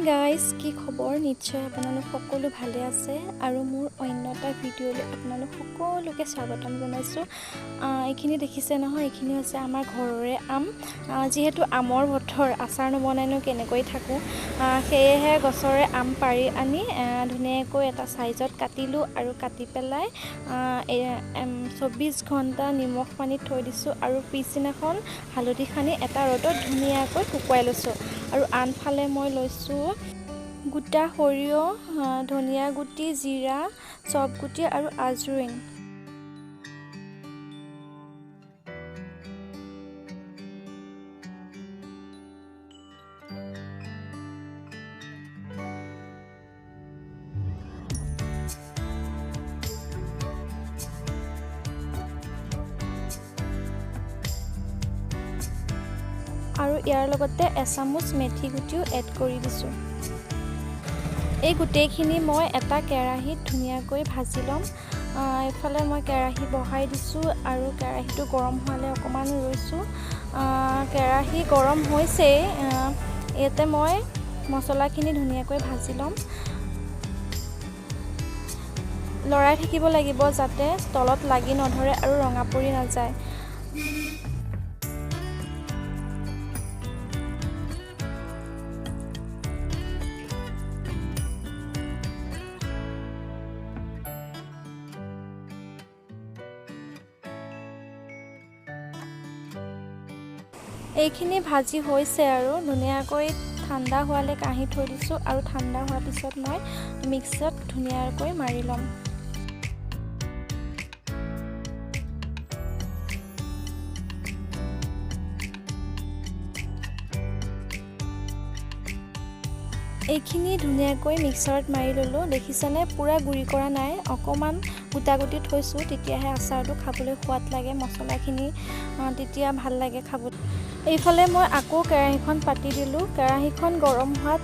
guys কি খবৰ নিশ্চয় আপোনালোক সকলো ভালে আছে আৰু মোৰ অন্য এটা ভিডিঅ'লৈ আপোনালোক সকলোকে স্বাগতম জনাইছোঁ এইখিনি দেখিছে নহয় এইখিনি হৈছে আমাৰ ঘৰৰে আম যিহেতু আমৰ বতৰ আচাৰ নবনাইনো কেনেকৈ থাকোঁ সেয়েহে গছৰে আম পাৰি আনি ধুনীয়াকৈ এটা সাইজত কাটিলোঁ আৰু কাটি পেলাই 24 ঘণ্টা নিমখ পানীত থৈ দিছোঁ আৰু পিছদিনাখন হালধি সানি এটা ৰ'দত ধুনীয়াকৈ শুকুৱাই লৈছোঁ আৰু আনফালে মই লৈছোঁ গোটা সৰিয়হ ধনিয়া গুটি জিৰা চব গুটি আৰু আজওইন আৰু ইয়াৰ লগতে এচামুচ মেথি গুটিও এড কৰি দিছোঁ এই গোটেইখিনি মই এটা কেৰাহীত ধুনীয়াকৈ ভাজি ল'ম এইফালে মই কেৰাহী বহাই দিছোঁ আৰু কেৰাহীটো গৰম হোৱালে অকণমান ৰৈছোঁ কেৰাহী গৰম হৈছেই ইয়াতে মই মছলাখিনি ধুনীয়াকৈ ভাজি ল'ম লৰাই থাকিব লাগিব যাতে তলত লাগি নধৰে আৰু ৰঙা পৰি নাযায় এইখিনি ভাজি হৈছে আৰু ধুনীয়াকৈ ঠাণ্ডা হোৱালে কাঢ়ি থৈ দিছোঁ আৰু ঠাণ্ডা হোৱাৰ পিছত মই মিক্সিত ধুনীয়াকৈ মাৰি ল'ম এইখিনি ধুনীয়াকৈ মিক্সাৰত মাৰি ল'লোঁ দেখিছেনে পুৰা গুড়ি কৰা নাই অকণমান গোটা গুটি থৈছোঁ তেতিয়াহে আচাৰটো খাবলৈ সোৱাদ লাগে মছলাখিনি তেতিয়া ভাল লাগে খাবলৈ এইফালে মই আকৌ কেৰাহীখন পাতি দিলোঁ কেৰাহীখন গৰম হোৱাত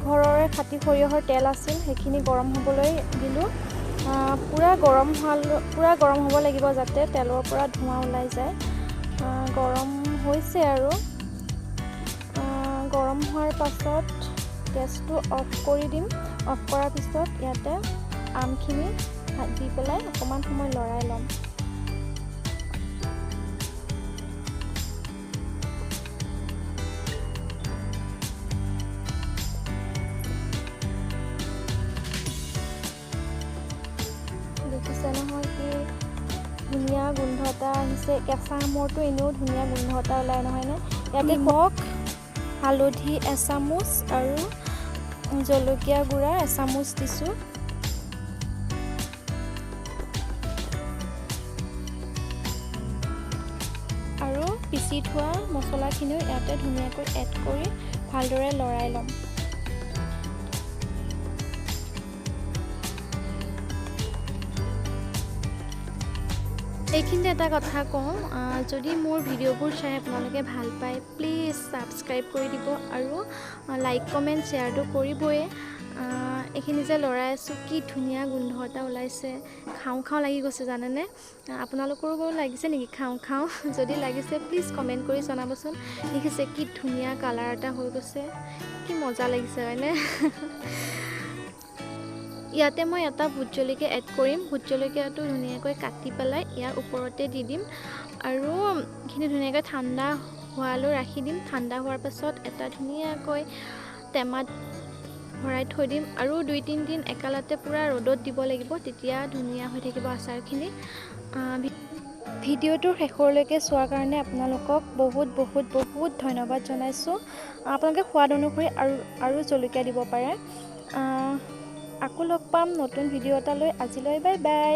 ঘৰৰে খাটি সৰিয়হৰ তেল আছিল সেইখিনি গৰম হ'বলৈ দিলোঁ পুৰা গৰম হ'ব লাগিব যাতে তেলৰ পৰা ধোঁৱা ওলাই যায় গৰম হৈছে আৰু গৰম হোৱাৰ পাছত গেছটো অফ কৰি দিম অফ কৰাৰ পিছত ইয়াতে আমখিনি দি পেলাই অকণমান সময় লৰাই ল'ম দেখিছে নহয় কি ধুনীয়া গোন্ধ এটা আহিছে কেঁচা আমৰটো এনেও ধুনীয়া গোন্ধ এটা ওলাই নহয়নে ইয়াতে নিমখ হালধি এচামুচ আৰু জলকীয়া গুড়া এচামুচ দিছোঁ আৰু পিচি থোৱা মছলাখিনিও ইয়াতে ধুনীয়াকৈ এড কৰি ভালদৰে লৰাই ল'ম এইখিনিতে এটা কথা কওঁ যদি মোৰ ভিডিঅ'বোৰ চাই আপোনালোকে ভাল পায় প্লিজ ছাবস্ক্ৰাইব কৰি দিব আৰু লাইক কমেণ্ট শ্বেয়াৰটো কৰিবই এইখিনি যে লৰাই আছোঁ কি ধুনীয়া গোন্ধ এটা ওলাইছে খাওঁ খাওঁ লাগি গৈছে জানেনে আপোনালোকৰো বাৰু লাগিছে নেকি খাওঁ খাওঁ যদি লাগিছে প্লিজ কমেণ্ট কৰি জনাবচোন দেখিছে কি ধুনীয়া কালাৰ এটা হৈ গৈছে কি মজা লাগিছে হয়নে ইয়াতে মই এটা ভোট জলকীয়া এড কৰিম ভোট জলকীয়াটো ধুনীয়াকৈ কাটি পেলাই ইয়াৰ ওপৰতে দি দিম আৰু এইখিনি ধুনীয়াকৈ ঠাণ্ডা হোৱালৈ ৰাখি দিম ঠাণ্ডা হোৱাৰ পাছত এটা ধুনীয়াকৈ টেমাত ভৰাই থৈ দিম আৰু 2-3 দিন একেলগে পুৰা ৰ'দত দিব লাগিব তেতিয়া ধুনীয়া হৈ থাকিব আচাৰখিনি ভিডিঅ'টোৰ শেষলৈকে চোৱাৰ কাৰণে আপোনালোকক বহুত ধন্যবাদ জনাইছোঁ আপোনালোকে সোৱাদ অনুসৰি আৰু জলকীয়া দিব পাৰে আকৌ লগ পাম নতুন ভিডিঅ' এটা লৈ আজিলৈ বাই বাই